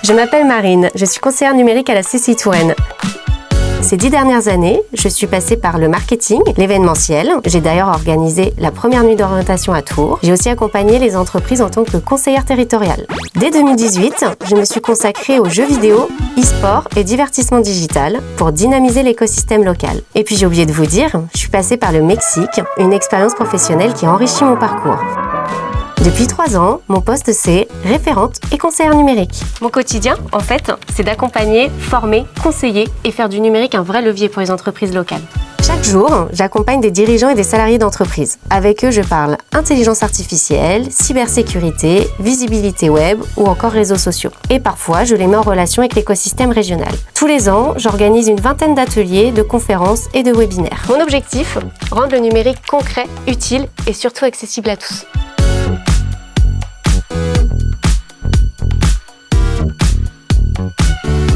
Je m'appelle Marine, je suis conseillère numérique à la CCI Touraine. Ces 10 dernières années, je suis passée par le marketing, l'événementiel. J'ai d'ailleurs organisé la première nuit d'orientation à Tours. J'ai aussi accompagné les entreprises en tant que conseillère territoriale. Dès 2018, je me suis consacrée aux jeux vidéo, e-sport et divertissement digital pour dynamiser l'écosystème local. Et puis j'ai oublié de vous dire, je suis passée par le Mexique, une expérience professionnelle qui a enrichi mon parcours. Depuis 3 ans, mon poste c'est référente et conseillère numérique. Mon quotidien, en fait, c'est d'accompagner, former, conseiller et faire du numérique un vrai levier pour les entreprises locales. Chaque jour, j'accompagne des dirigeants et des salariés d'entreprises. Avec eux, je parle intelligence artificielle, cybersécurité, visibilité web ou encore réseaux sociaux. Et parfois, je les mets en relation avec l'écosystème régional. Tous les ans, j'organise une vingtaine d'ateliers, de conférences et de webinaires. Mon objectif, rendre le numérique concret, utile et surtout accessible à tous.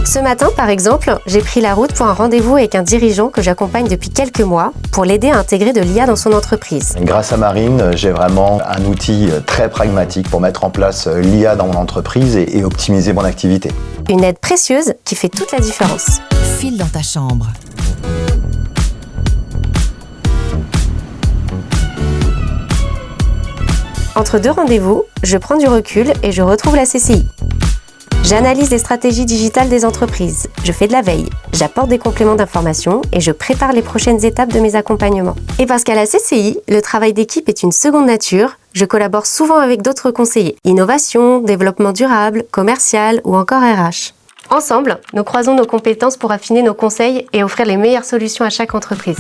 Ce matin, par exemple, j'ai pris la route pour un rendez-vous avec un dirigeant que j'accompagne depuis quelques mois pour l'aider à intégrer de l'IA dans son entreprise. Grâce à Marine, j'ai vraiment un outil très pragmatique pour mettre en place l'IA dans mon entreprise et optimiser mon activité. Une aide précieuse qui fait toute la différence. File dans ta chambre. Entre 2 rendez-vous, je prends du recul et je retrouve la CCI. J'analyse les stratégies digitales des entreprises, je fais de la veille, j'apporte des compléments d'information et je prépare les prochaines étapes de mes accompagnements. Et parce qu'à la CCI, le travail d'équipe est une seconde nature, je collabore souvent avec d'autres conseillers. Innovation, développement durable, commercial ou encore RH. Ensemble, nous croisons nos compétences pour affiner nos conseils et offrir les meilleures solutions à chaque entreprise.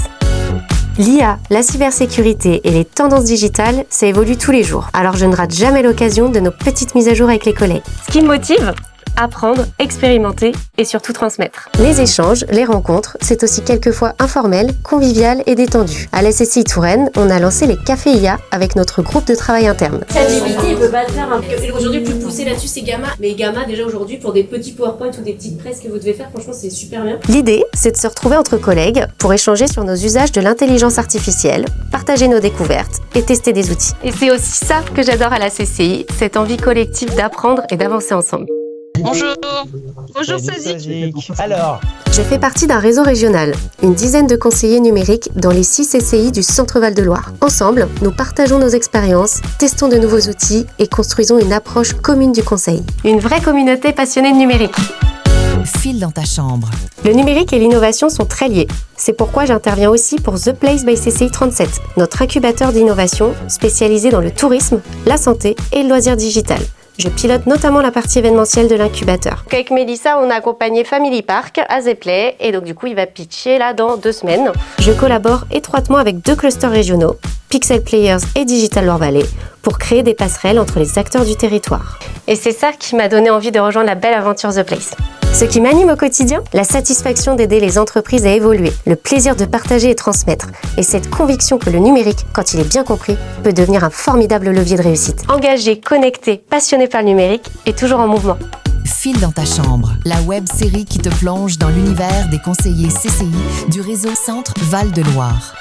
L'IA, la cybersécurité et les tendances digitales, ça évolue tous les jours. Alors je ne rate jamais l'occasion de nos petites mises à jour avec les collègues. Ce qui me motive, apprendre, expérimenter et surtout transmettre. Les échanges, les rencontres, c'est aussi quelquefois informel, convivial et détendu. À la CCI Touraine, on a lancé les cafés IA avec notre groupe de travail interne. ChatGPT, il peut pas le faire. Aujourd'hui, plus poussé là-dessus, c'est Gamma. Mais Gamma, déjà aujourd'hui, pour des petits PowerPoint ou des petites presses que vous devez faire, franchement, c'est super bien. L'idée, c'est de se retrouver entre collègues pour échanger sur nos usages de l'intelligence artificielle, partager nos découvertes et tester des outils. Et c'est aussi ça que j'adore à la CCI, cette envie collective d'apprendre et d'avancer ensemble. Bonjour. Bonjour Sazik. Alors, Je fais partie d'un réseau régional, une dizaine de conseillers numériques dans les 6 CCI du Centre Val-de-Loire. Ensemble, nous partageons nos expériences, testons de nouveaux outils et construisons une approche commune du conseil. Une vraie communauté passionnée de numérique. File dans ta chambre. Le numérique et l'innovation sont très liés. C'est pourquoi j'interviens aussi pour The Place by CCI 37, notre incubateur d'innovation spécialisé dans le tourisme, la santé et le loisir digital. Je pilote notamment la partie événementielle de l'incubateur. Avec Mélissa, on a accompagné Family Park à Zepley et donc du coup, il va pitcher là dans 2 semaines. Je collabore étroitement avec 2 clusters régionaux, Pixel Players et Digital Loire Valley, pour créer des passerelles entre les acteurs du territoire. Et c'est ça qui m'a donné envie de rejoindre la belle aventure The Place. Ce qui m'anime au quotidien, la satisfaction d'aider les entreprises à évoluer, le plaisir de partager et transmettre, et cette conviction que le numérique, quand il est bien compris, peut devenir un formidable levier de réussite. Engagé, connecté, passionné par le numérique et toujours en mouvement. File dans ta chambre, la web-série qui te plonge dans l'univers des conseillers CCI du réseau Centre Val-de-Loire.